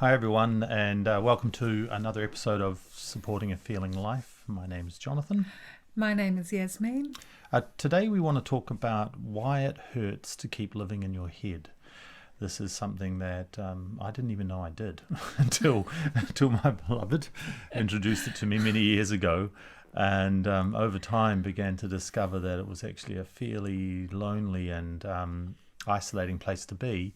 Hi everyone, and welcome to another episode of Supporting a Feeling Life. My name is Jonathan. My name is Yasmeen. Today we want to talk about why it hurts to keep living in your head. This is something that I didn't even know I did until my beloved introduced it to me many years ago, and over time began to discover that it was actually a fairly lonely and isolating place to be.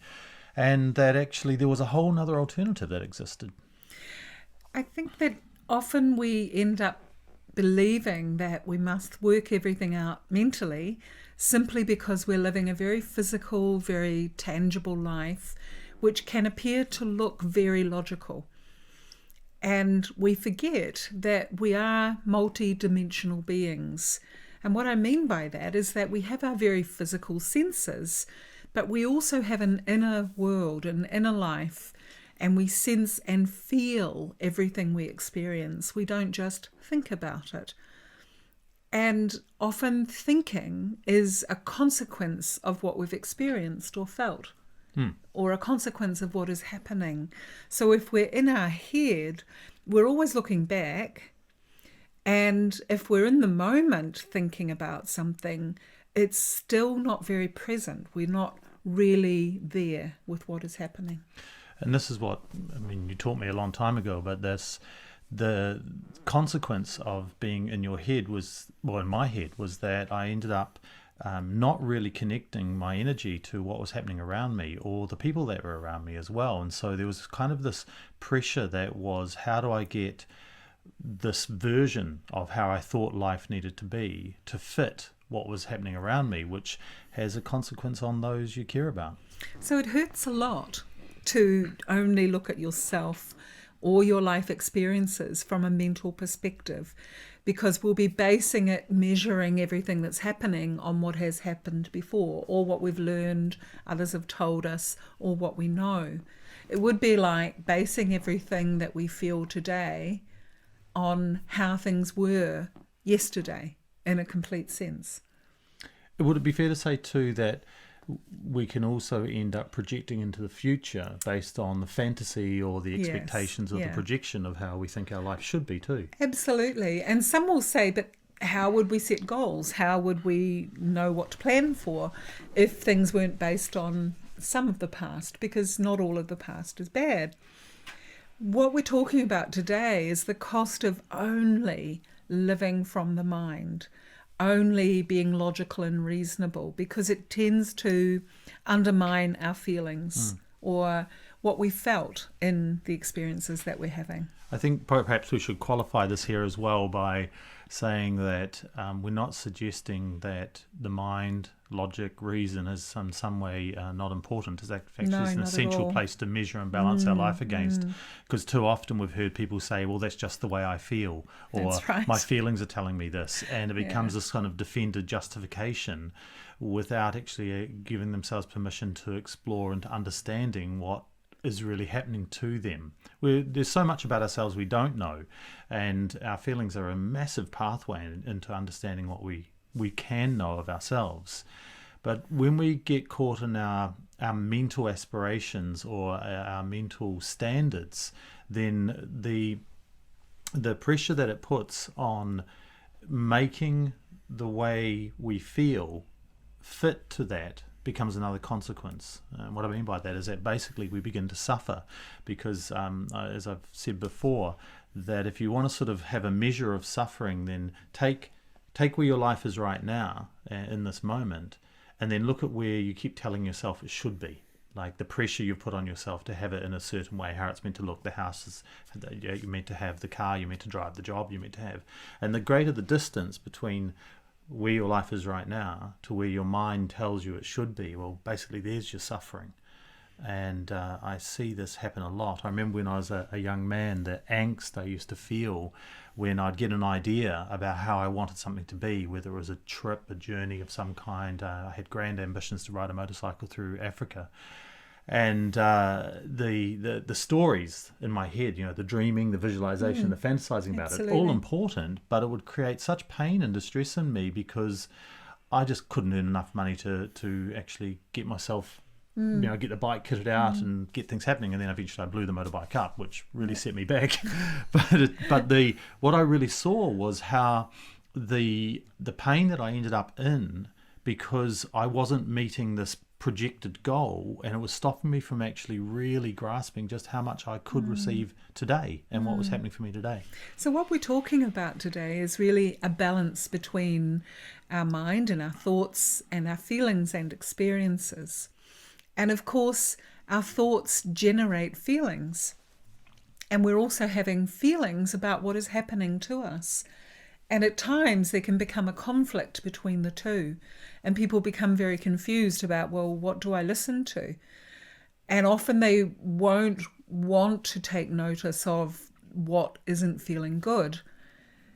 And that actually there was a whole other alternative that existed. I think that often we end up believing that we must work everything out mentally simply because we're living a very physical, very tangible life, which can appear to look very logical. And we forget that we are multi-dimensional beings. And what I mean by that is that we have our very physical senses, but we also have an inner world, an inner life, and we sense and feel everything we experience. We don't just think about it. And often thinking is a consequence of what we've experienced or felt, or a consequence of what is happening. So if we're in our head, we're always looking back. And if we're in the moment thinking about something, it's still not very present. We're not really there with what is happening. And this is what, you taught me a long time ago, but the consequence of being in your head in my head was that I ended up not really connecting my energy to what was happening around me or the people that were around me as well. And so there was kind of this pressure that was, how do I get this version of how I thought life needed to be to fit what was happening around me, which has a consequence on those you care about. So it hurts a lot to only look at yourself or your life experiences from a mental perspective, because we'll be basing it, measuring everything that's happening on what has happened before, or what we've learned, others have told us, or what we know. It would be like basing everything that we feel today on how things were yesterday, in a complete sense. Would it be fair to say too that we can also end up projecting into the future based on the fantasy or the expectations of the projection of how we think our life should be too? Absolutely. And some will say, but how would we set goals? How would we know what to plan for if things weren't based on some of the past? Because not all of the past is bad. What we're talking about today is the cost of only living from the mind, only being logical and reasonable, because it tends to undermine our feelings or what we felt in the experiences that we're having. I think perhaps we should qualify this here as well by saying that we're not suggesting that the mind, logic, reason is in some way not important. It's actually an essential place to measure and balance our life against. Because too often we've heard people say, well, that's just the way I feel, or my feelings are telling me this. And it becomes this kind of defended justification without actually giving themselves permission to explore into understanding what is really happening to them. There's so much about ourselves we don't know, and our feelings are a massive pathway into understanding what we can know of ourselves. But when we get caught in our mental aspirations or our mental standards, then the pressure that it puts on making the way we feel fit to that becomes another consequence. What I mean by that is that basically we begin to suffer because, as I've said before, that if you want to sort of have a measure of suffering, then take where your life is right now in this moment, and then look at where you keep telling yourself it should be. Like the pressure you put on yourself to have it in a certain way, how it's meant to look, the house you're meant to have, the car you're meant to drive, the job you're meant to have. And the greater the distance between where your life is right now to where your mind tells you it should be, well, basically there's your suffering. And I see this happen a lot. I remember when I was a young man, the angst I used to feel when I'd get an idea about how I wanted something to be, whether it was a trip, a journey of some kind. I had grand ambitions to ride a motorcycle through Africa. And the stories in my head, the dreaming, the visualization, the fantasizing about it, all important, but it would create such pain and distress in me because I just couldn't earn enough money to actually get myself get the bike kitted out and get things happening, and then eventually I blew the motorbike up, which really set me back. but what I really saw was how the pain that I ended up in, because I wasn't meeting this projected goal, and it was stopping me from actually really grasping just how much I could receive today and what was happening for me today. So what we're talking about today is really a balance between our mind and our thoughts and our feelings and experiences. And of course, our thoughts generate feelings. And we're also having feelings about what is happening to us. And at times there can become a conflict between the two. And people become very confused about, well, what do I listen to? And often they won't want to take notice of what isn't feeling good.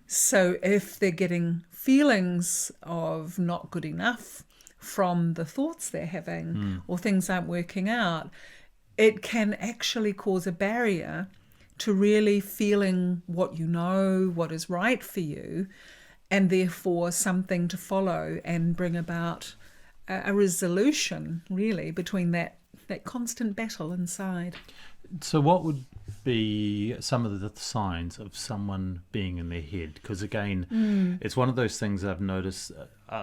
So if they're getting feelings of not good enough from the thoughts they're having, or things aren't working out, it can actually cause a barrier to really feeling what you know, what is right for you, and therefore something to follow and bring about a resolution, really, between that constant battle inside. So what would be some of the signs of someone being in their head? Because again, it's one of those things I've noticed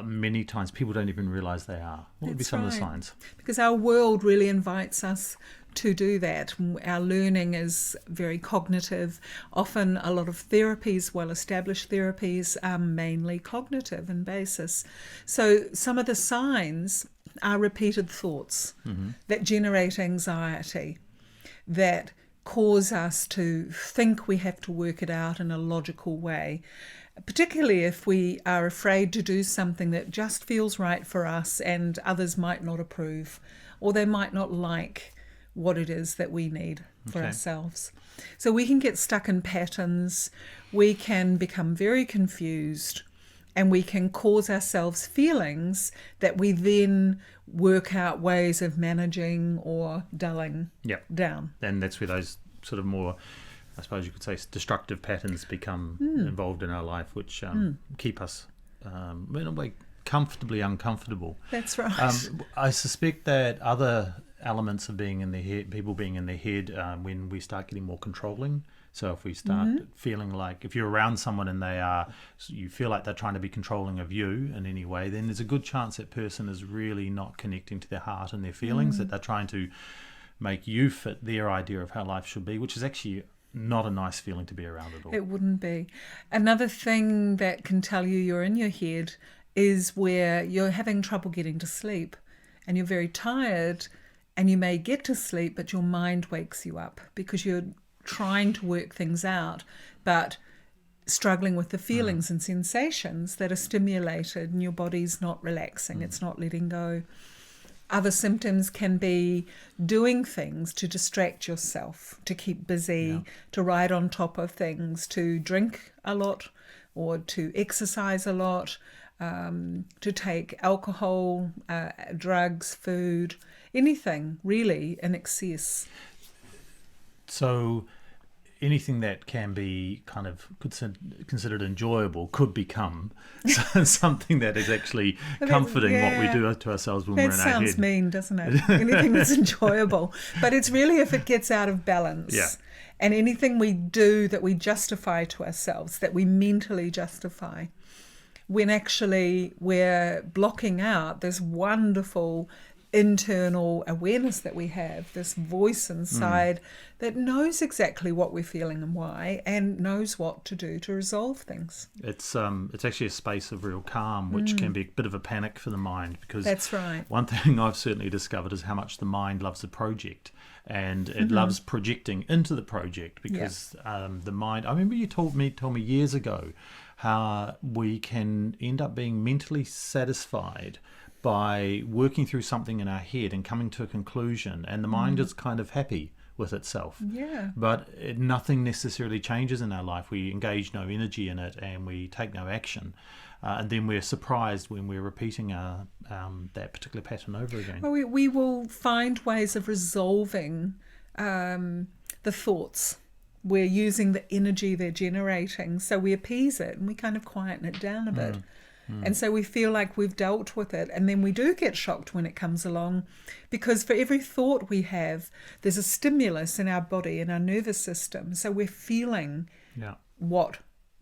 many times people don't even realise they are. What would be some of the signs? Because our world really invites us to do that. Our learning is very cognitive. Often a lot of therapies, well-established therapies, are mainly cognitive in basis. So some of the signs are repeated thoughts that generate anxiety, that cause us to think we have to work it out in a logical way, particularly if we are afraid to do something that just feels right for us and others might not approve, or they might not like what it is that we need for ourselves. So we can get stuck in patterns, we can become very confused, and we can cause ourselves feelings that we then work out ways of managing or dulling down. And that's where those sort of more, I suppose you could say, destructive patterns become involved in our life, which keep us, in a way, comfortably uncomfortable. That's right. I suspect that other elements of being in their head, people being in their head, when we start getting more controlling. So if we start feeling like, if you're around someone and you feel like they're trying to be controlling of you in any way, then there's a good chance that person is really not connecting to their heart and their feelings, that they're trying to make you fit their idea of how life should be, which is actually not a nice feeling to be around at all. It wouldn't be. Another thing that can tell you you're in your head is where you're having trouble getting to sleep and you're very tired and you may get to sleep, but your mind wakes you up because you're trying to work things out, but struggling with the feelings and sensations that are stimulated, and your body's not relaxing, it's not letting go. Other symptoms can be doing things to distract yourself, to keep busy, to ride on top of things, to drink a lot or to exercise a lot, to take alcohol, drugs, food, anything really in excess. So anything that can be kind of considered enjoyable could become something that is actually comforting, what we do to ourselves when we're in our head. That sounds mean, doesn't it? Anything that's enjoyable. But it's really if it gets out of balance. Yeah. And anything we do that we justify to ourselves, that we mentally justify, when actually we're blocking out this wonderful internal awareness that we have, this voice inside that knows exactly what we're feeling and why, and knows what to do to resolve things. It's actually a space of real calm, which can be a bit of a panic for the mind, because that's right. One thing I've certainly discovered is how much the mind loves a project, and it loves projecting into the project, because the mind, I remember you told me years ago how we can end up being mentally satisfied by working through something in our head and coming to a conclusion, and the mind is kind of happy with itself. Yeah. But nothing necessarily changes in our life. We engage no energy in it, and we take no action. And then we're surprised when we're repeating that particular pattern over again. Well, we will find ways of resolving the thoughts. We're using the energy they're generating, so we appease it and we kind of quieten it down a bit. And so we feel like we've dealt with it, and then we do get shocked when it comes along, because for every thought we have, there's a stimulus in our body, in our nervous system. So we're feeling what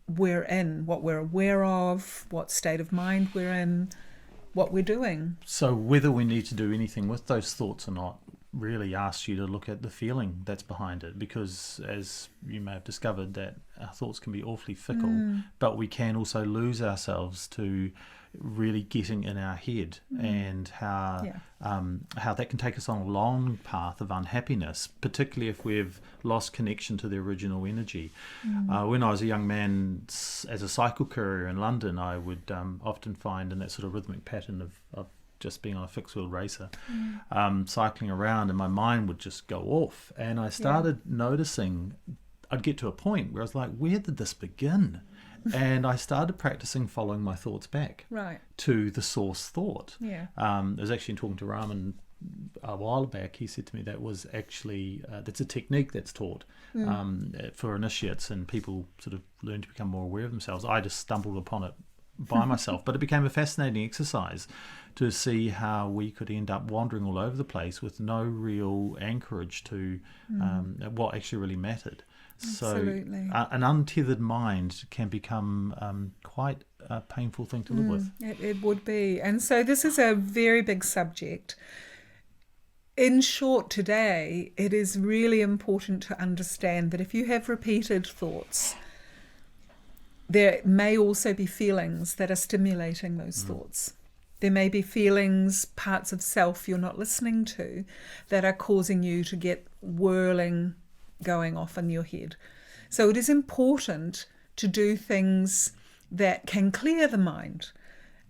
we're in, what we're aware of, what state of mind we're in, what we're doing. So whether we need to do anything with those thoughts or not really asks you to look at the feeling that's behind it, because as you may have discovered, that our thoughts can be awfully fickle, but we can also lose ourselves to really getting in our head, and how that can take us on a long path of unhappiness, particularly if we've lost connection to the original energy. When I was a young man, as a cycle courier in London, I would often find in that sort of rhythmic pattern of just being on a fixed wheel racer, cycling around, and my mind would just go off, and I started noticing I'd get to a point where I was like, where did this begin? And I started practicing following my thoughts back to the source thought. I was actually talking to Raman a while back. He said to me that was actually that's a technique that's taught for initiates, and people sort of learn to become more aware of themselves. I just stumbled upon it by myself, but it became a fascinating exercise to see how we could end up wandering all over the place with no real anchorage to what actually really mattered. Absolutely. So an untethered mind can become quite a painful thing to live with. It would be. And so this is a very big subject. In short, today, it is really important to understand that if you have repeated thoughts, there may also be feelings that are stimulating those thoughts. There may be feelings, parts of self you're not listening to, that are causing you to get whirling, going off in your head. So it is important to do things that can clear the mind.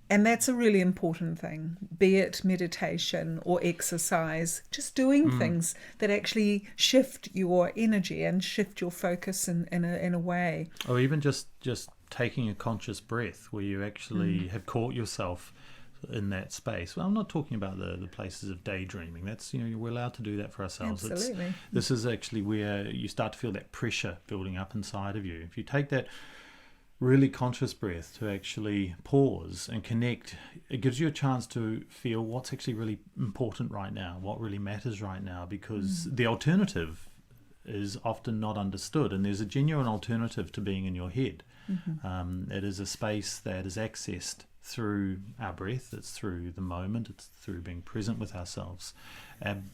And that's a really important thing, be it meditation or exercise, just doing things that actually shift your energy and shift your focus in a way. Or even just taking a conscious breath where you actually have caught yourself in that space. Well, I'm not talking about the places of daydreaming. That's, we're allowed to do that for ourselves. Absolutely. This is actually where you start to feel that pressure building up inside of you. If you take that really conscious breath to actually pause and connect, it gives you a chance to feel what's actually really important right now, what really matters right now, because the alternative is often not understood, and there's a genuine alternative to being in your head. It is a space that is accessed through our breath, it's through the moment, it's through being present with ourselves,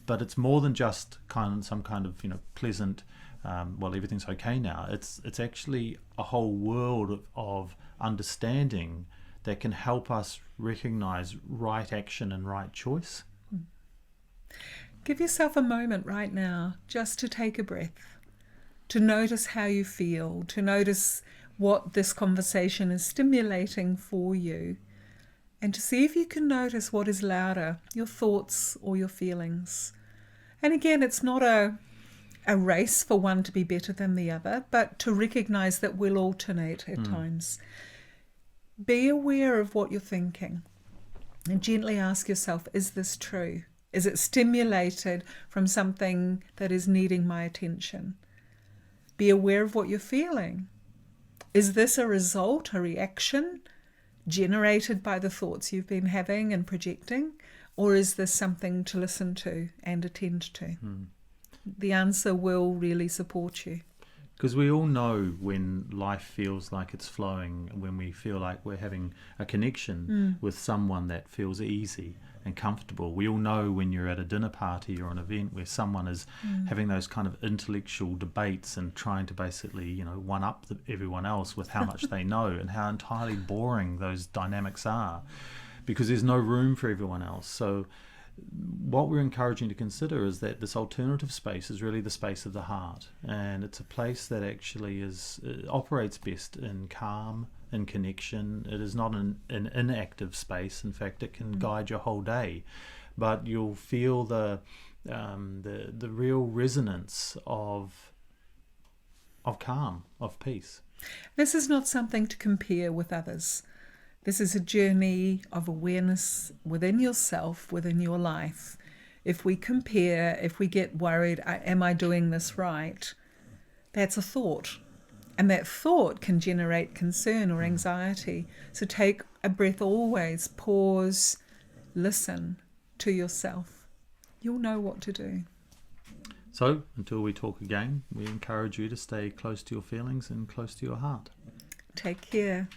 but it's more than just some kind of pleasant well, everything's okay now. It's actually a whole world of understanding that can help us recognize right action and right choice. Give yourself a moment right now just to take a breath, to notice how you feel, to notice what this conversation is stimulating for you, and to see if you can notice what is louder, your thoughts or your feelings. And again, it's not a race for one to be better than the other, but to recognize that we'll alternate at times. Be aware of what you're thinking and gently ask yourself, is this true? Is it stimulated from something that is needing my attention? Be aware of what you're feeling. Is this a result, a reaction generated by the thoughts you've been having and projecting? Or is this something to listen to and attend to? The answer will really support you. Because we all know when life feels like it's flowing, when we feel like we're having a connection with someone that feels easy and comfortable. We all know when you're at a dinner party or an event where someone is having those kind of intellectual debates and trying to basically, one-up everyone else with how much they know, and how entirely boring those dynamics are, because there's no room for everyone else. So what we're encouraging to consider is that this alternative space is really the space of the heart, and it's a place that actually operates best in calm, in connection. It is not an inactive space. In fact, it can guide your whole day, but you'll feel the real resonance of calm, of peace. This is not something to compare with others. This is a journey of awareness within yourself, within your life. If we compare, if we get worried, am I doing this right? That's a thought. And that thought can generate concern or anxiety. So take a breath always, pause, listen to yourself. You'll know what to do. So, until we talk again, we encourage you to stay close to your feelings and close to your heart. Take care.